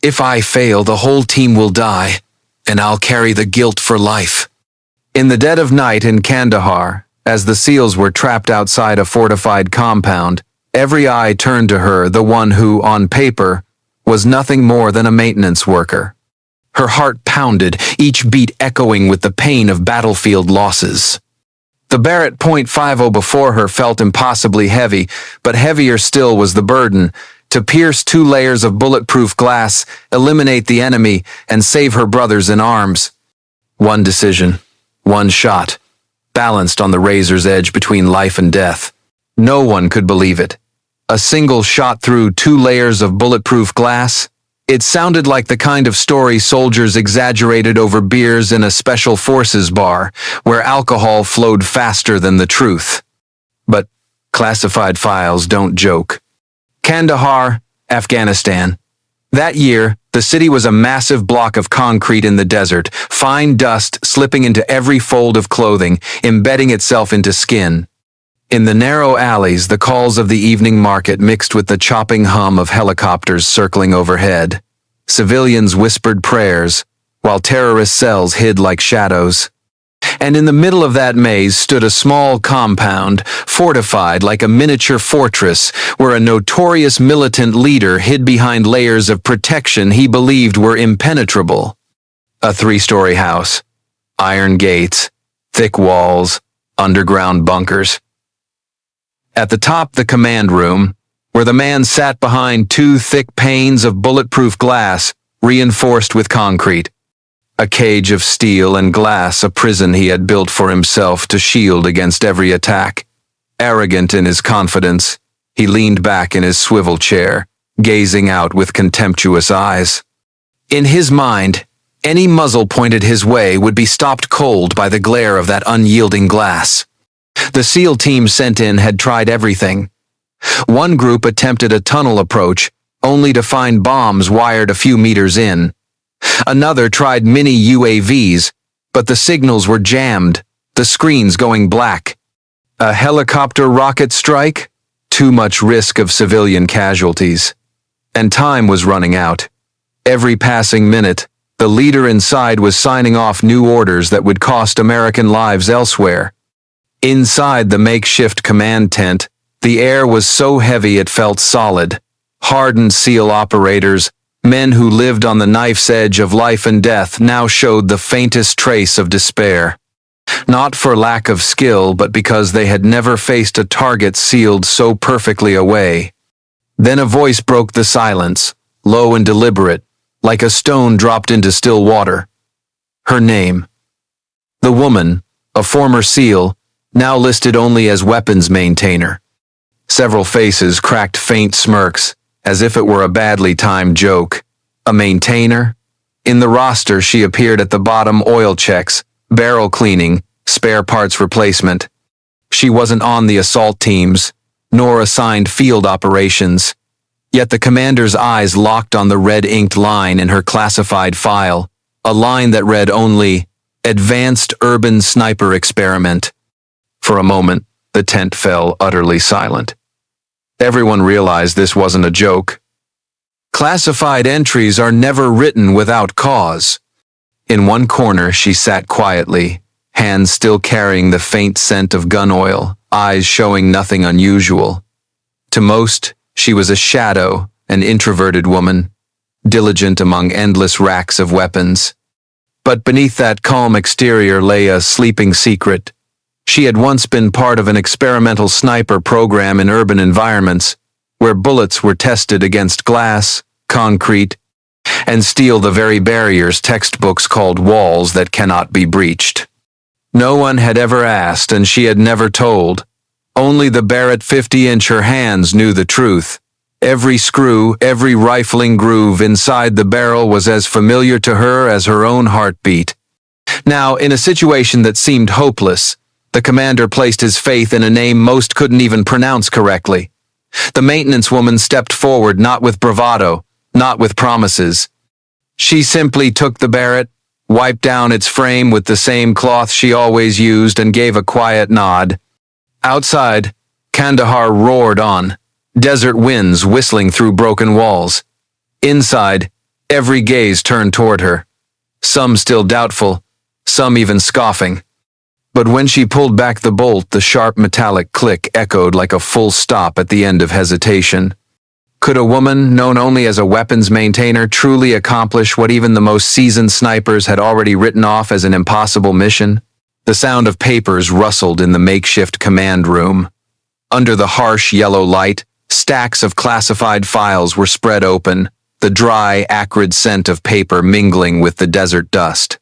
If I fail, the whole team will die, and I'll carry the guilt for life. In the dead of night in Kandahar, as the SEALs were trapped outside a fortified compound, every eye turned to her, the one who, on paper, was nothing more than a maintenance worker. Her heart pounded, each beat echoing with the pain of battlefield losses. The Barrett .50 before her felt impossibly heavy, but heavier still was the burden, to pierce 2 layers of bulletproof glass, eliminate the enemy, and save her brothers in arms. One decision, one shot, balanced on the razor's edge between life and death. No one could believe it. A single shot through 2 layers of bulletproof glass? It sounded like the kind of story soldiers exaggerated over beers in a special forces bar, where alcohol flowed faster than the truth. But classified files don't joke. Kandahar, Afghanistan. That year, the city was a massive block of concrete in the desert, fine dust slipping into every fold of clothing, embedding itself into skin. In the narrow alleys, the calls of the evening market mixed with the chopping hum of helicopters circling overhead. Civilians whispered prayers, while terrorist cells hid like shadows. And in the middle of that maze stood a small compound, fortified like a miniature fortress, where a notorious militant leader hid behind layers of protection he believed were impenetrable. A 3-story house, iron gates, thick walls, underground bunkers. At the top, the command room, where the man sat behind 2 thick panes of bulletproof glass, reinforced with concrete. A cage of steel and glass, a prison he had built for himself to shield against every attack. Arrogant in his confidence, he leaned back in his swivel chair, gazing out with contemptuous eyes. In his mind, any muzzle pointed his way would be stopped cold by the glare of that unyielding glass. The SEAL team sent in had tried everything. One group attempted a tunnel approach, only to find bombs wired a few meters in. Another tried mini UAVs, but the signals were jammed, the screens going black. A helicopter rocket strike? Too much risk of civilian casualties. And time was running out. Every passing minute, the leader inside was signing off new orders that would cost American lives elsewhere. Inside the makeshift command tent, the air was so heavy it felt solid. Hardened SEAL operators, men who lived on the knife's edge of life and death, now showed the faintest trace of despair. Not for lack of skill, but because they had never faced a target sealed so perfectly away. Then a voice broke the silence, low and deliberate, like a stone dropped into still water. Her name. The woman, a former SEAL, now listed only as weapons maintainer. Several faces cracked faint smirks, as if it were a badly timed joke. A maintainer? In the roster, she appeared at the bottom: oil checks, barrel cleaning, spare parts replacement. She wasn't on the assault teams, nor assigned field operations. Yet the commander's eyes locked on the red-inked line in her classified file, a line that read only, "Advanced Urban Sniper Experiment." For a moment, the tent fell utterly silent. Everyone realized this wasn't a joke. Classified entries are never written without cause. In one corner, she sat quietly, hands still carrying the faint scent of gun oil, eyes showing nothing unusual. To most, she was a shadow, an introverted woman, diligent among endless racks of weapons. But beneath that calm exterior lay a sleeping secret. She had once been part of an experimental sniper program in urban environments, where bullets were tested against glass, concrete, and steel, the very barriers textbooks called walls that cannot be breached. No one had ever asked, and she had never told. Only the Barrett 50-inch her hands knew the truth. Every screw, every rifling groove inside the barrel was as familiar to her as her own heartbeat. Now, in a situation that seemed hopeless, the commander placed his faith in a name most couldn't even pronounce correctly. The maintenance woman stepped forward, not with bravado, not with promises. She simply took the Barrett, wiped down its frame with the same cloth she always used, and gave a quiet nod. Outside, Kandahar roared on, desert winds whistling through broken walls. Inside, Every gaze turned toward her, some still doubtful, some even scoffing. But when she pulled back the bolt, the sharp metallic click echoed like a full stop at the end of hesitation. Could a woman, known only as a weapons maintainer, truly accomplish what even the most seasoned snipers had already written off as an impossible mission? The sound of papers rustled in the makeshift command room. Under the harsh yellow light, stacks of classified files were spread open, the dry, acrid scent of paper mingling with the desert dust.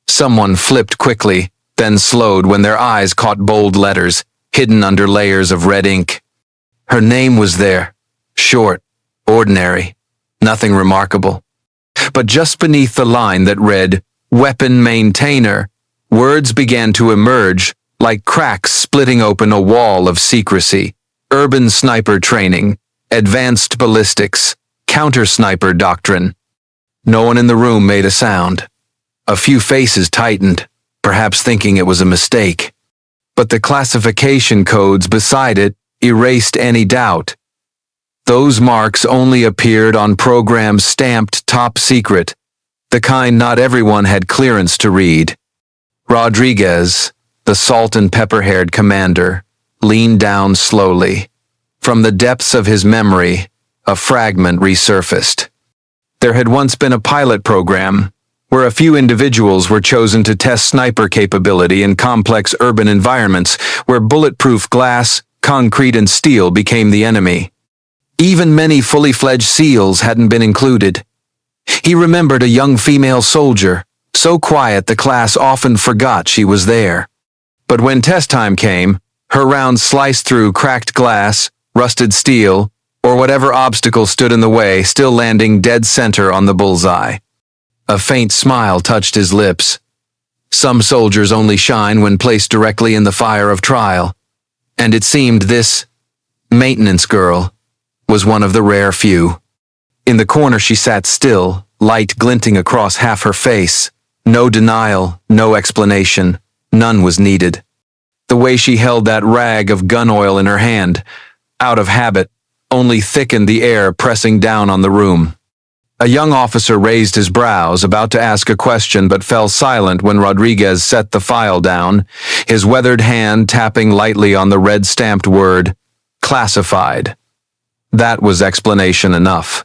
Someone flipped quickly, then slowed when their eyes caught bold letters, hidden under layers of red ink. Her name was there, short, ordinary, nothing remarkable. But just beneath the line that read, "Weapon Maintainer," words began to emerge, like cracks splitting open a wall of secrecy. Urban sniper training, advanced ballistics, counter-sniper doctrine. No one in the room made a sound. A few faces tightened, perhaps thinking it was a mistake. But the classification codes beside it erased any doubt. Those marks only appeared on programs stamped top secret, the kind not everyone had clearance to read. Rodriguez, the salt and pepper-haired commander, leaned down slowly. From the depths of his memory, a fragment resurfaced. There had once been a pilot program where a few individuals were chosen to test sniper capability in complex urban environments where bulletproof glass, concrete, and steel became the enemy. Even many fully fledged SEALs hadn't been included. He remembered a young female soldier, so quiet the class often forgot she was there. But when test time came, her rounds sliced through cracked glass, rusted steel, or whatever obstacle stood in the way, still landing dead center on the bullseye. A faint smile touched his lips. Some soldiers only shine when placed directly in the fire of trial, and it seemed this maintenance girl was one of the rare few. In the corner she sat still, light glinting across half her face. No denial, no explanation, none was needed. The way she held that rag of gun oil in her hand, out of habit, only thickened the air pressing down on the room. A young officer raised his brows, about to ask a question, but fell silent when Rodriguez set the file down, his weathered hand tapping lightly on the red-stamped word, "Classified." That was explanation enough.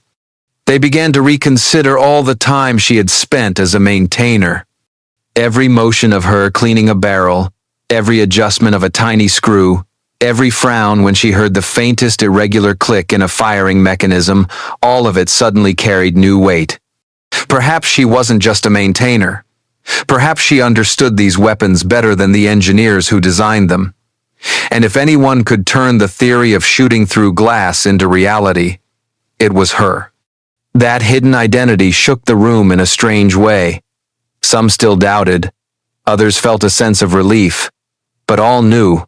They began to reconsider all the time she had spent as a maintainer. Every motion of her cleaning a barrel, every adjustment of a tiny screw, every frown when she heard the faintest irregular click in a firing mechanism, all of it suddenly carried new weight. Perhaps she wasn't just a maintainer. Perhaps she understood these weapons better than the engineers who designed them. And if anyone could turn the theory of shooting through glass into reality, it was her. That hidden identity shook the room in a strange way. Some still doubted, others felt a sense of relief, but all knew.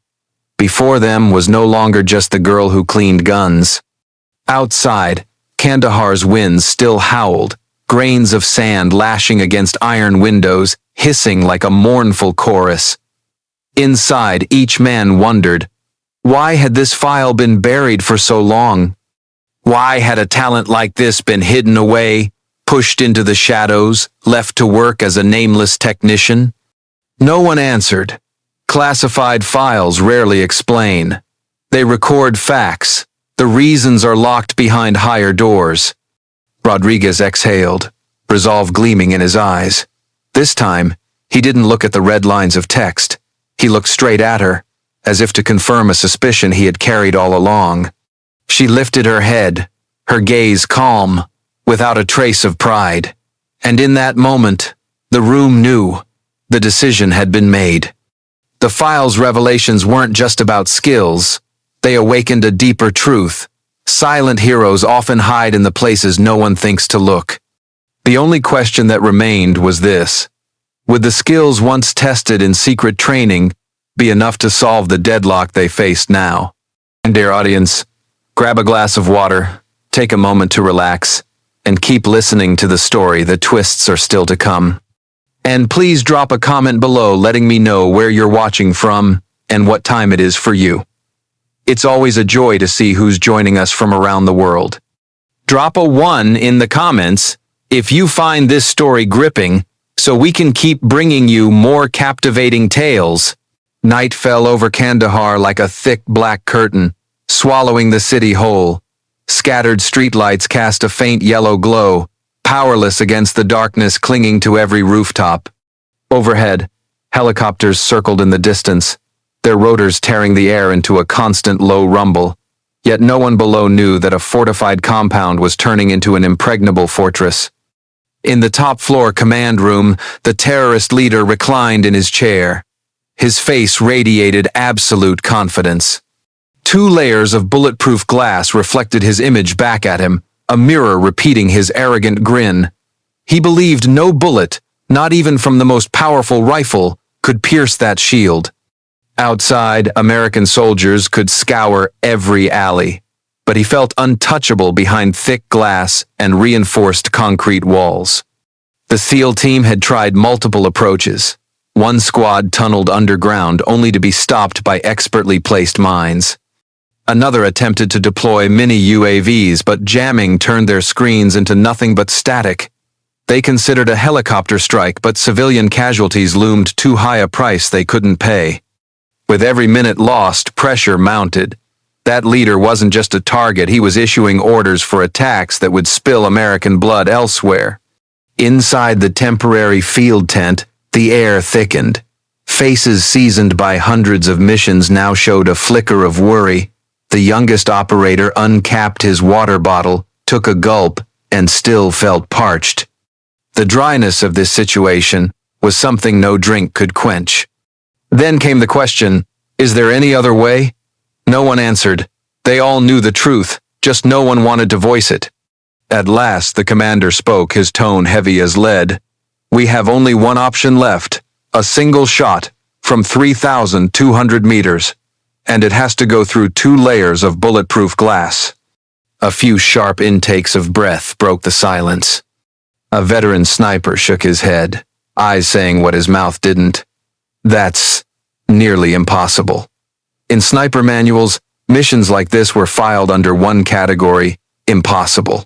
Before them was no longer just the girl who cleaned guns. Outside, Kandahar's winds still howled, grains of sand lashing against iron windows, hissing like a mournful chorus. Inside, each man wondered, why had this file been buried for so long? Why had a talent like this been hidden away, pushed into the shadows, left to work as a nameless technician? No one answered. Classified files rarely explain. They record facts. The reasons are locked behind higher doors. Rodriguez exhaled, resolve gleaming in his eyes. This time, he didn't look at the red lines of text. He looked straight at her, as if to confirm a suspicion he had carried all along. She lifted her head, her gaze calm, without a trace of pride. And in that moment, the room knew the decision had been made. The file's revelations weren't just about skills. They awakened a deeper truth. Silent heroes often hide in the places no one thinks to look. The only question that remained was this: would the skills once tested in secret training be enough to solve the deadlock they faced now? And dear audience, grab a glass of water, take a moment to relax, and keep listening to the story. The twists are still to come. And please drop a comment below letting me know where you're watching from and what time it is for you. It's always a joy to see who's joining us from around the world. Drop a 1 in the comments If you find this story gripping, so we can keep bringing you more captivating tales. Night fell over Kandahar like a thick black curtain, swallowing the city whole. Scattered streetlights cast a faint yellow glow, powerless against the darkness clinging to every rooftop. Overhead, helicopters circled in the distance, their rotors tearing the air into a constant low rumble. Yet no one below knew that a fortified compound was turning into an impregnable fortress. In the top-floor command room, the terrorist leader reclined in his chair. His face radiated absolute confidence. 2 layers of bulletproof glass reflected his image back at him, a mirror repeating his arrogant grin. He believed no bullet, not even from the most powerful rifle, could pierce that shield. Outside, American soldiers could scour every alley, but he felt untouchable behind thick glass and reinforced concrete walls. The SEAL team had tried multiple approaches. One squad tunneled underground only to be stopped by expertly placed mines. Another attempted to deploy mini UAVs, but jamming turned their screens into nothing but static. They considered a helicopter strike, but civilian casualties loomed too high a price they couldn't pay. With every minute lost, pressure mounted. That leader wasn't just a target, he was issuing orders for attacks that would spill American blood elsewhere. Inside the temporary field tent, the air thickened. Faces seasoned by hundreds of missions now showed a flicker of worry. The youngest operator uncapped his water bottle, took a gulp, and still felt parched. The dryness of this situation was something no drink could quench. Then came the question, is there any other way? No one answered. They all knew the truth, just no one wanted to voice it. At last the commander spoke, his tone heavy as lead. We have only one option left, a single shot, from 3,200 meters. And it has to go through 2 layers of bulletproof glass. A few sharp intakes of breath broke the silence. A veteran sniper shook his head, eyes saying what his mouth didn't. That's nearly impossible. In sniper manuals, missions like this were filed under one category, impossible.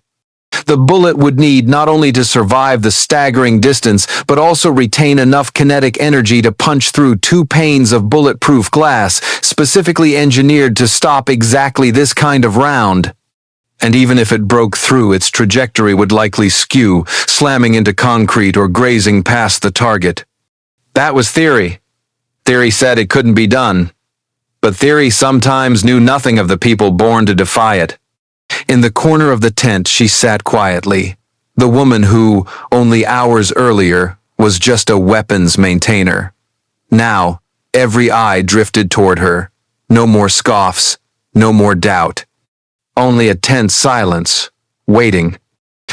The bullet would need not only to survive the staggering distance, but also retain enough kinetic energy to punch through 2 panes of bulletproof glass, specifically engineered to stop exactly this kind of round. And even if it broke through, its trajectory would likely skew, slamming into concrete or grazing past the target. That was theory. Theory said it couldn't be done. But theory sometimes knew nothing of the people born to defy it. In the corner of the tent she sat quietly, the woman who, only hours earlier, was just a weapons maintainer. Now, every eye drifted toward her. No more scoffs, no more doubt. Only a tense silence, waiting.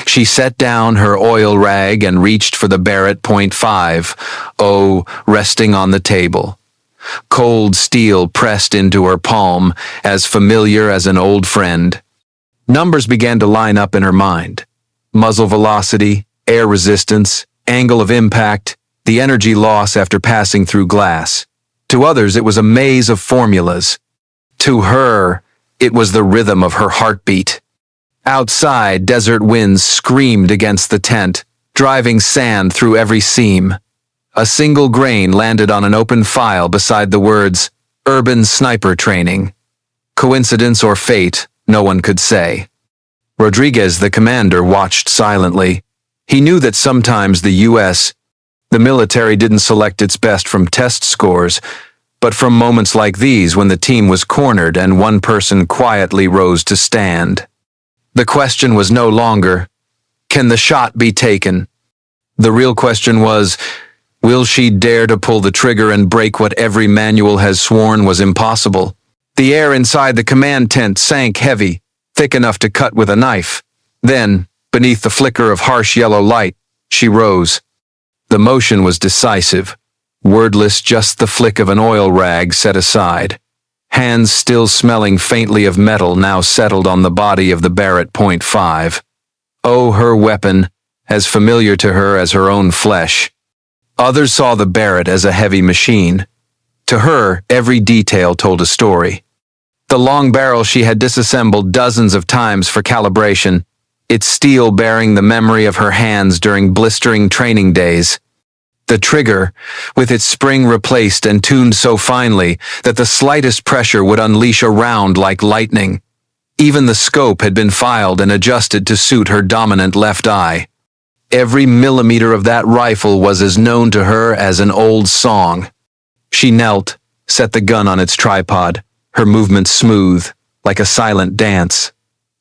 She set down her oil rag and reached for the Barrett .50, resting on the table. Cold steel pressed into her palm, as familiar as an old friend. Numbers began to line up in her mind. Muzzle velocity, air resistance, angle of impact, the energy loss after passing through glass. To others, it was a maze of formulas. To her, it was the rhythm of her heartbeat. Outside, desert winds screamed against the tent, driving sand through every seam. A single grain landed on an open file beside the words, "Urban Sniper Training." Coincidence or fate, no one could say. Rodriguez, the commander, watched silently. He knew that sometimes the military didn't select its best from test scores, but from moments like these when the team was cornered and one person quietly rose to stand. The question was no longer, can the shot be taken? The real question was, will she dare to pull the trigger and break what every manual has sworn was impossible? The air inside the command tent sank heavy, thick enough to cut with a knife. Then, beneath the flicker of harsh yellow light, she rose. The motion was decisive. Wordless, just the flick of an oil rag set aside. Hands still smelling faintly of metal now settled on the body of the Barrett .50. Oh, her weapon, as familiar to her as her own flesh. Others saw the Barrett as a heavy machine. To her, every detail told a story. The long barrel she had disassembled dozens of times for calibration, its steel bearing the memory of her hands during blistering training days. The trigger, with its spring replaced and tuned so finely that the slightest pressure would unleash a round like lightning. Even the scope had been filed and adjusted to suit her dominant left eye. Every millimeter of that rifle was as known to her as an old song. She knelt, set the gun on its tripod, her movements smooth, like a silent dance.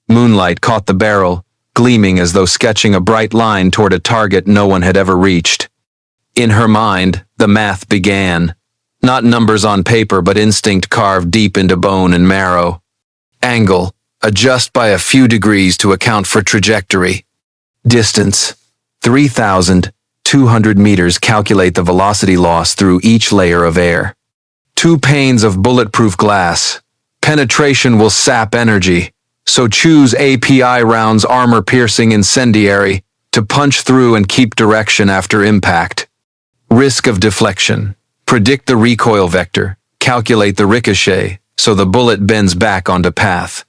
Moonlight caught the barrel, gleaming as though sketching a bright line toward a target no one had ever reached. In her mind, the math began. Not numbers on paper, but instinct carved deep into bone and marrow. Angle, adjust by a few degrees to account for trajectory. Distance, 3,200 meters, calculate the velocity loss through each layer of air. 2 panes of bulletproof glass. Penetration will sap energy, so choose API rounds, armor-piercing incendiary, to punch through and keep direction after impact. Risk of deflection. Predict the recoil vector, calculate the ricochet, so the bullet bends back onto path.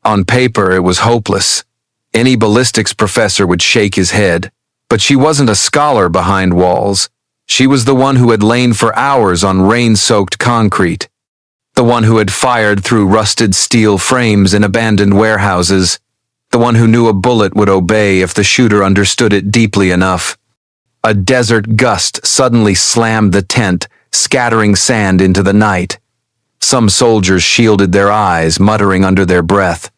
On paper, it was hopeless. Any ballistics professor would shake his head. But she wasn't a scholar behind walls. She was the one who had lain for hours on rain-soaked concrete. The one who had fired through rusted steel frames in abandoned warehouses. The one who knew a bullet would obey if the shooter understood it deeply enough. A desert gust suddenly slammed the tent, scattering sand into the night. Some soldiers shielded their eyes, muttering under their breath.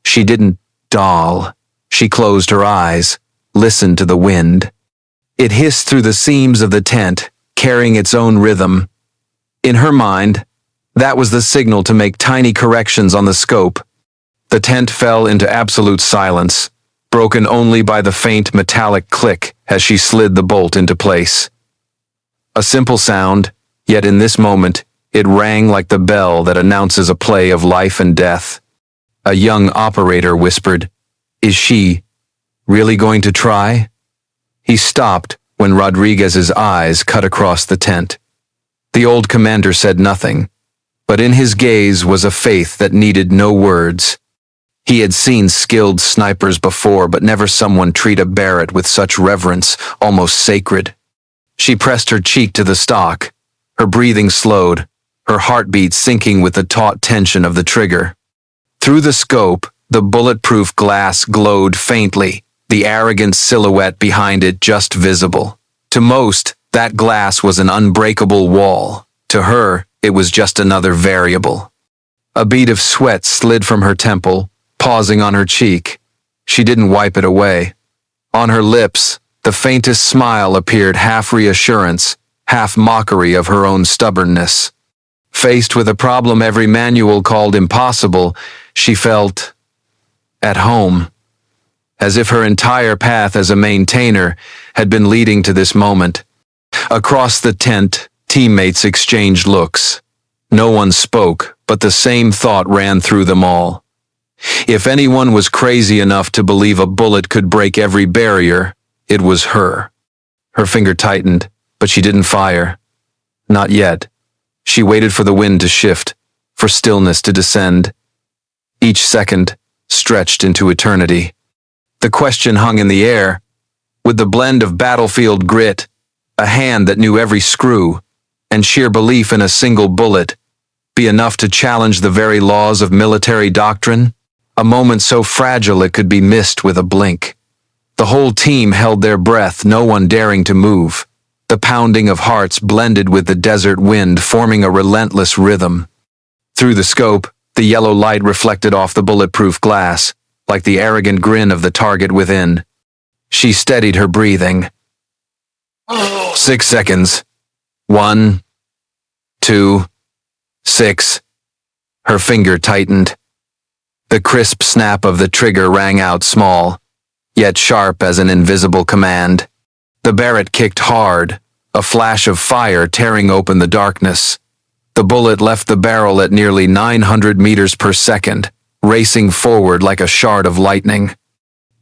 She didn't dull. She closed her eyes, listened to the wind. It hissed through the seams of the tent, carrying its own rhythm. In her mind, that was the signal to make tiny corrections on the scope. The tent fell into absolute silence, broken only by the faint metallic click as she slid the bolt into place. A simple sound, yet in this moment, it rang like the bell that announces a play of life and death. A young operator whispered, "Is she really going to try?" He stopped when Rodriguez's eyes cut across the tent. The old commander said nothing, but in his gaze was a faith that needed no words. He had seen skilled snipers before, but never someone treat a Barrett with such reverence, almost sacred. She pressed her cheek to the stock. Her breathing slowed, her heartbeat sinking with the taut tension of the trigger. Through the scope, the bulletproof glass glowed faintly, the arrogant silhouette behind it just visible. To most, that glass was an unbreakable wall. To her, it was just another variable. A bead of sweat slid from her temple, pausing on her cheek. She didn't wipe it away. On her lips, the faintest smile appeared, half reassurance, half mockery of her own stubbornness. Faced with a problem every manual called impossible, she felt at home, as if her entire path as a maintainer had been leading to this moment. Across the tent, teammates exchanged looks. No one spoke, but the same thought ran through them all. If anyone was crazy enough to believe a bullet could break every barrier, it was her. Her finger tightened, but she didn't fire. Not yet. She waited for the wind to shift, for stillness to descend. Each second stretched into eternity. The question hung in the air. Would the blend of battlefield grit, a hand that knew every screw, and sheer belief in a single bullet be enough to challenge the very laws of military doctrine? A moment so fragile it could be missed with a blink. The whole team held their breath, no one daring to move. The pounding of hearts blended with the desert wind, forming a relentless rhythm. Through the scope, the yellow light reflected off the bulletproof glass, like the arrogant grin of the target within. She steadied her breathing. 6 seconds. 1, 2, 6. Her finger tightened. The crisp snap of the trigger rang out small, yet sharp as an invisible command. The Barrett kicked hard, a flash of fire tearing open the darkness. The bullet left the barrel at nearly 900 meters per second, racing forward like a shard of lightning.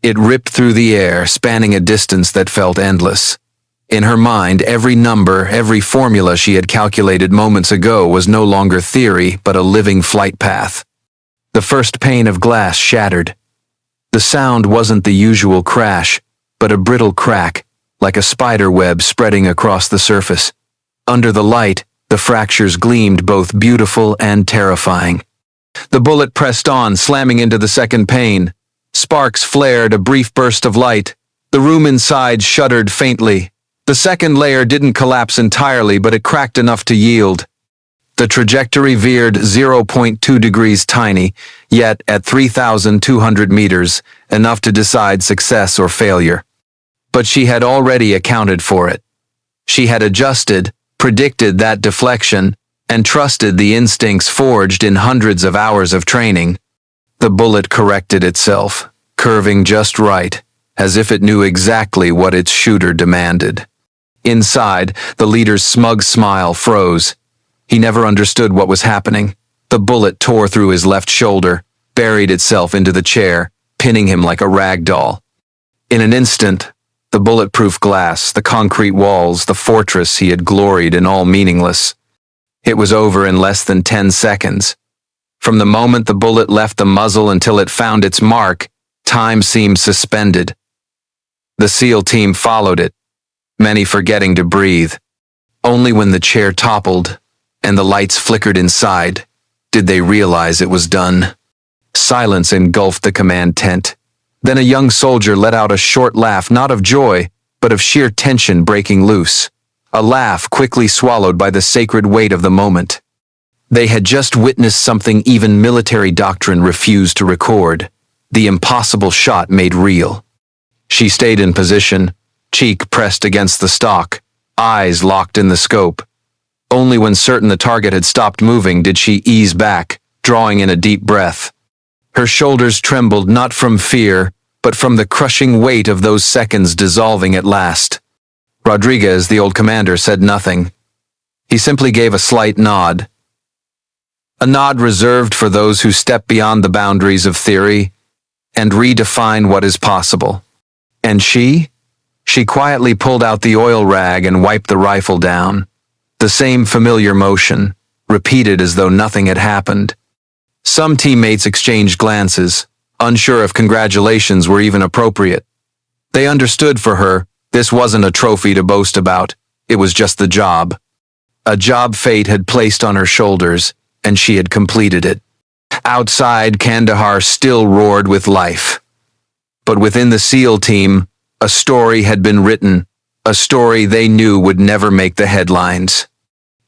It ripped through the air, spanning a distance that felt endless. In her mind, every number, every formula she had calculated moments ago was no longer theory, but a living flight path. The first pane of glass shattered. The sound wasn't the usual crash, but a brittle crack, like a spider web spreading across the surface. Under the light, the fractures gleamed both beautiful and terrifying. The bullet pressed on, slamming into the second pane. Sparks flared, a brief burst of light. The room inside shuddered faintly. The second layer didn't collapse entirely, but it cracked enough to yield. The trajectory veered 0.2 degrees tiny, yet at 3,200 meters, enough to decide success or failure. But she had already accounted for it. She had adjusted, predicted that deflection, and trusted the instincts forged in hundreds of hours of training. The bullet corrected itself, curving just right, as if it knew exactly what its shooter demanded. Inside, the leader's smug smile froze. He never understood what was happening. The bullet tore through his left shoulder, buried itself into the chair, pinning him like a rag doll. In an instant, the bulletproof glass, the concrete walls, the fortress he had gloried in, all meaningless. It was over in less than 10 seconds. From the moment the bullet left the muzzle until it found its mark, time seemed suspended. The SEAL team followed it, many forgetting to breathe. Only when the chair toppled and the lights flickered inside did they realize it was done. Silence engulfed the command tent. Then a young soldier let out a short laugh, not of joy, but of sheer tension breaking loose. A laugh quickly swallowed by the sacred weight of the moment. They had just witnessed something even military doctrine refused to record. The impossible shot made real. She stayed in position, cheek pressed against the stock, eyes locked in the scope. Only when certain the target had stopped moving did she ease back, drawing in a deep breath. Her shoulders trembled not from fear, but from the crushing weight of those seconds dissolving at last. Rodriguez, the old commander, said nothing. He simply gave a slight nod. A nod reserved for those who step beyond the boundaries of theory and redefine what is possible. And she? She quietly pulled out the oil rag and wiped the rifle down. The same familiar motion, repeated as though nothing had happened. Some teammates exchanged glances, unsure if congratulations were even appropriate. They understood for her, this wasn't a trophy to boast about, it was just the job. A job fate had placed on her shoulders, and she had completed it. Outside, Kandahar still roared with life. But within the SEAL team, a story had been written, a story they knew would never make the headlines.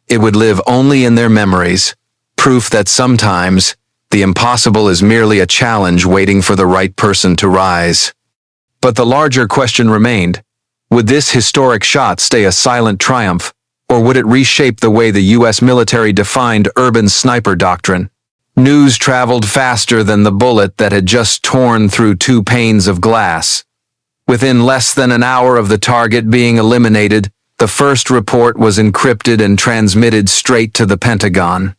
It would live only in their memories, proof that sometimes the impossible is merely a challenge waiting for the right person to rise. But the larger question remained, would this historic shot stay a silent triumph, or would it reshape the way the U.S. military defined urban sniper doctrine? News traveled faster than the bullet that had just torn through 2 panes of glass. Within less than an hour of the target being eliminated, the first report was encrypted and transmitted straight to the Pentagon.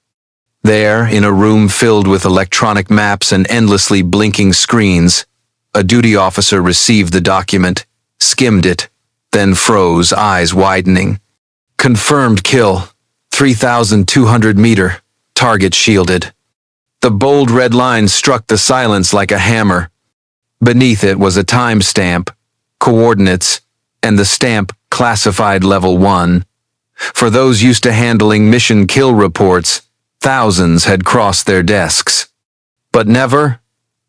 There, in a room filled with electronic maps and endlessly blinking screens, a duty officer received the document, skimmed it, then froze, eyes widening. Confirmed kill, 3,200 meter, target shielded. The bold red line struck the silence like a hammer. Beneath it was a timestamp, coordinates, and the stamp classified level 1. For those used to handling mission kill reports, thousands had crossed their desks. But never,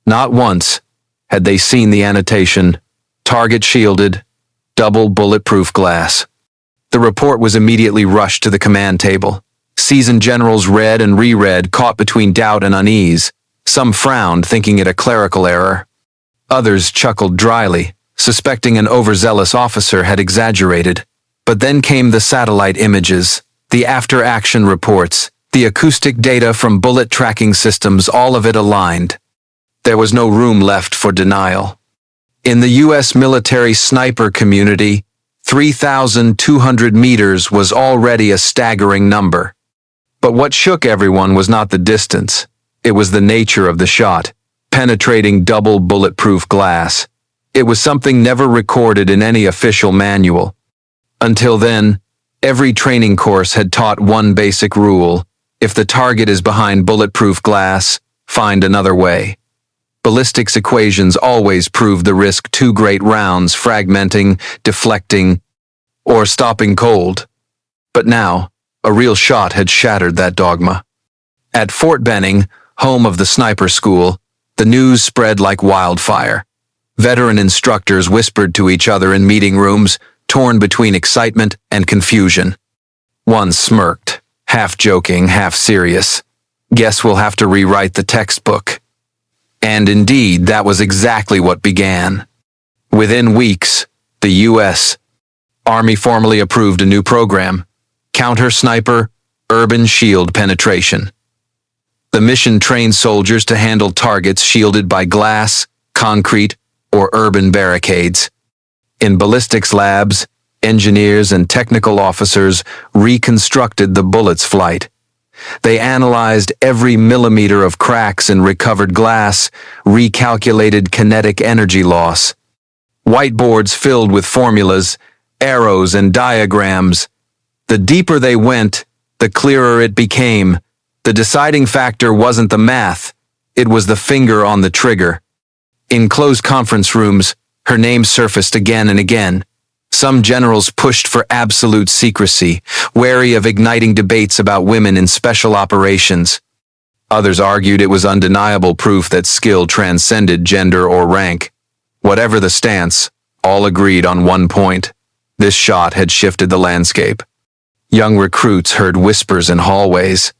not once, had they seen the annotation, target shielded, double bulletproof glass. The report was immediately rushed to the command table. Seasoned generals read and reread, caught between doubt and unease. Some frowned, thinking it a clerical error. Others chuckled dryly, suspecting an overzealous officer had exaggerated. But then came the satellite images, the after-action reports, the acoustic data from bullet tracking systems, all of it aligned. There was no room left for denial. In the U.S. military sniper community, 3,200 meters was already a staggering number. But what shook everyone was not the distance. It was the nature of the shot, penetrating double bulletproof glass. It was something never recorded in any official manual. Until then, every training course had taught one basic rule: if the target is behind bulletproof glass, find another way. Ballistics equations always proved the risk too great, rounds fragmenting, deflecting, or stopping cold. But now, a real shot had shattered that dogma. At Fort Benning, home of the sniper school, the news spread like wildfire. Veteran instructors whispered to each other in meeting rooms, torn between excitement and confusion. One smirked, half joking, half serious. "Guess we'll have to rewrite the textbook." And indeed, that was exactly what began. Within weeks, the U.S. Army formally approved a new program, Counter-Sniper Urban Shield Penetration. The mission trained soldiers to handle targets shielded by glass, concrete, or urban barricades. In ballistics labs, engineers and technical officers reconstructed the bullet's flight. They analyzed every millimeter of cracks in recovered glass, recalculated kinetic energy loss. Whiteboards filled with formulas, arrows, and diagrams. The deeper they went, the clearer it became. The deciding factor wasn't the math, it was the finger on the trigger. In closed conference rooms, her name surfaced again and again. Some generals pushed for absolute secrecy, wary of igniting debates about women in special operations. Others argued it was undeniable proof that skill transcended gender or rank. Whatever the stance, all agreed on one point. This shot had shifted the landscape. Young recruits heard whispers in hallways.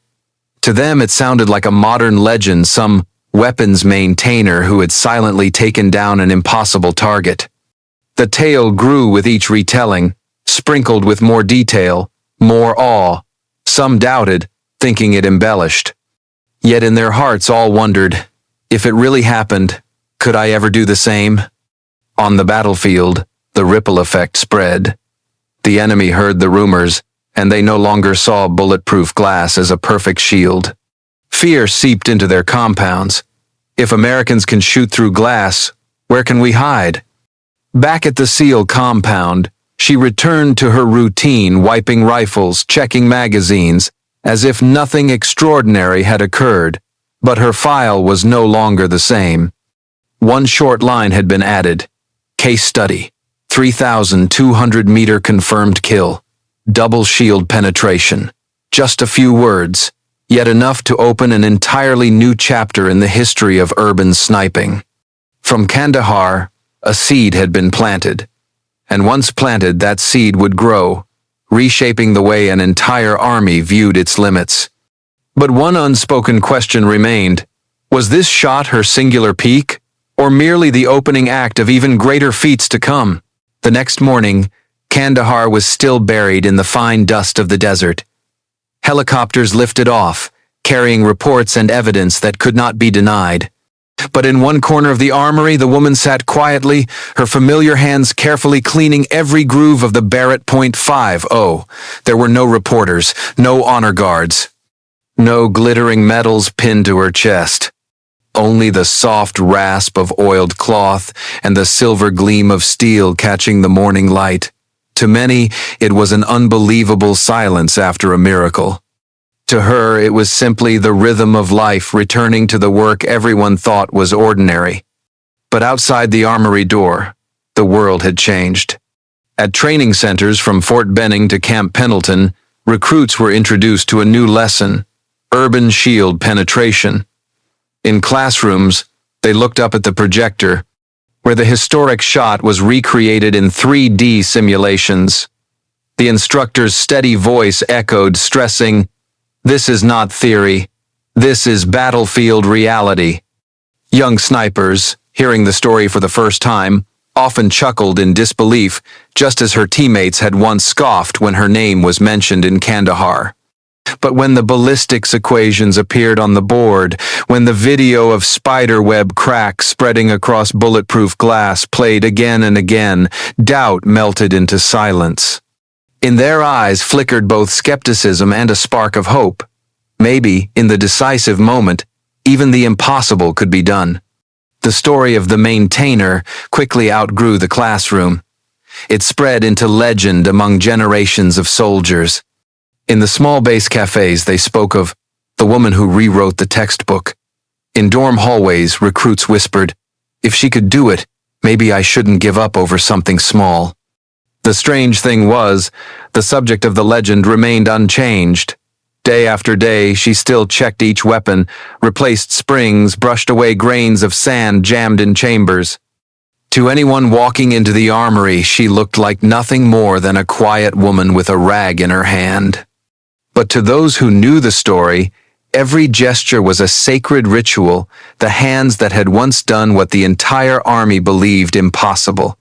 To them, it sounded like a modern legend, some weapons maintainer who had silently taken down an impossible target. The tale grew with each retelling, sprinkled with more detail, more awe. Some doubted, thinking it embellished. Yet in their hearts all wondered, if it really happened, could I ever do the same? On the battlefield, the ripple effect spread. The enemy heard the rumors, and they no longer saw bulletproof glass as a perfect shield. Fear seeped into their compounds. If Americans can shoot through glass, where can we hide? Back at the SEAL compound, she returned to her routine, wiping rifles, checking magazines, as if nothing extraordinary had occurred, but her file was no longer the same. One short line had been added. Case study, 3,200-meter confirmed kill, double shield penetration. Just a few words, yet enough to open an entirely new chapter in the history of urban sniping. From Kandahar, a seed had been planted, and once planted, that seed would grow, reshaping the way an entire army viewed its limits. But one unspoken question remained. Was this shot her singular peak, or merely the opening act of even greater feats to come? The next morning, Kandahar was still buried in the fine dust of the desert. Helicopters lifted off, carrying reports and evidence that could not be denied. But in one corner of the armory, the woman sat quietly, her familiar hands carefully cleaning every groove of the Barrett .50. There were no reporters, no honor guards, no glittering medals pinned to her chest. Only the soft rasp of oiled cloth and the silver gleam of steel catching the morning light. To many, it was an unbelievable silence after a miracle. To her, it was simply the rhythm of life returning to the work everyone thought was ordinary. But outside the armory door, the world had changed. At training centers from Fort Benning to Camp Pendleton, recruits were introduced to a new lesson, urban shield penetration. In classrooms, they looked up at the projector, where the historic shot was recreated in 3D simulations. The instructor's steady voice echoed, stressing, "This is not theory. This is battlefield reality." Young snipers, hearing the story for the first time, often chuckled in disbelief, just as her teammates had once scoffed when her name was mentioned in Kandahar. But when the ballistics equations appeared on the board, when the video of spiderweb cracks spreading across bulletproof glass played again and again, doubt melted into silence. In their eyes flickered both skepticism and a spark of hope. Maybe, in the decisive moment, even the impossible could be done. The story of the maintainer quickly outgrew the classroom. It spread into legend among generations of soldiers. In the small base cafes, they spoke of the woman who rewrote the textbook. In dorm hallways, recruits whispered, "If she could do it, maybe I shouldn't give up over something small." The strange thing was, the subject of the legend remained unchanged. Day after day, she still checked each weapon, replaced springs, brushed away grains of sand jammed in chambers. To anyone walking into the armory, she looked like nothing more than a quiet woman with a rag in her hand. But to those who knew the story, every gesture was a sacred ritual, the hands that had once done what the entire army believed impossible.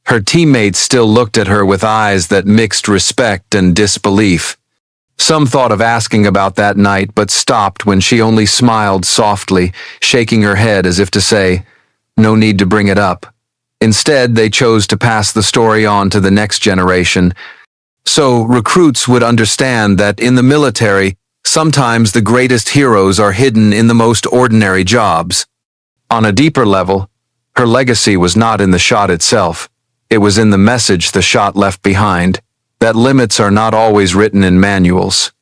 Her teammates still looked at her with eyes that mixed respect and disbelief. Some thought of asking about that night, but stopped when she only smiled softly, shaking her head as if to say, "No need to bring it up." Instead, they chose to pass the story on to the next generation, so recruits would understand that in the military, sometimes the greatest heroes are hidden in the most ordinary jobs. On a deeper level, her legacy was not in the shot itself. It was in the message the shot left behind, that limits are not always written in manuals.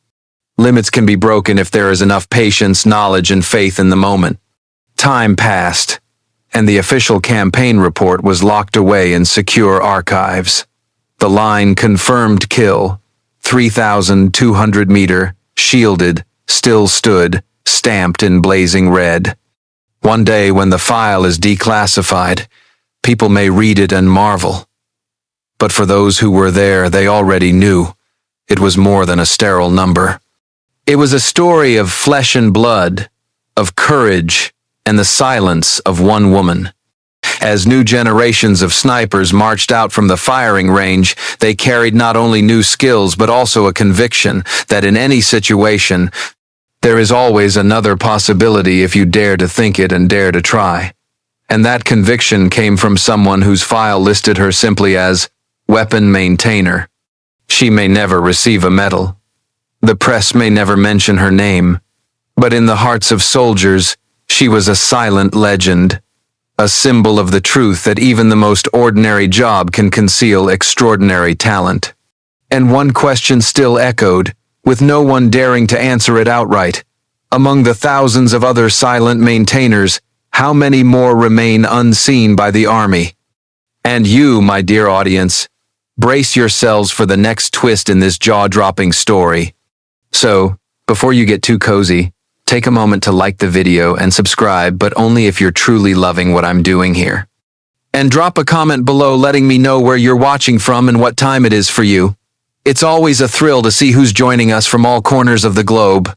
Limits can be broken if there is enough patience, knowledge, and faith in the moment. Time passed, and the official campaign report was locked away in secure archives. The line "confirmed kill, 3,200 meter, shielded," still stood, stamped in blazing red. One day when the file is declassified, people may read it and marvel. But for those who were there, they already knew. It was more than a sterile number. It was a story of flesh and blood, of courage, and the silence of one woman. As new generations of snipers marched out from the firing range, they carried not only new skills but also a conviction that in any situation, there is always another possibility if you dare to think it and dare to try. And that conviction came from someone whose file listed her simply as weapon maintainer. She may never receive a medal. The press may never mention her name. But in the hearts of soldiers, she was a silent legend, a symbol of the truth that even the most ordinary job can conceal extraordinary talent. And one question still echoed, with no one daring to answer it outright. Among the thousands of other silent maintainers, how many more remain unseen by the army? And you, my dear audience, brace yourselves for the next twist in this jaw-dropping story. So, before you get too cozy, take a moment to like the video and subscribe, but only if you're truly loving what I'm doing here. And drop a comment below letting me know where you're watching from and what time it is for you. It's always a thrill to see who's joining us from all corners of the globe.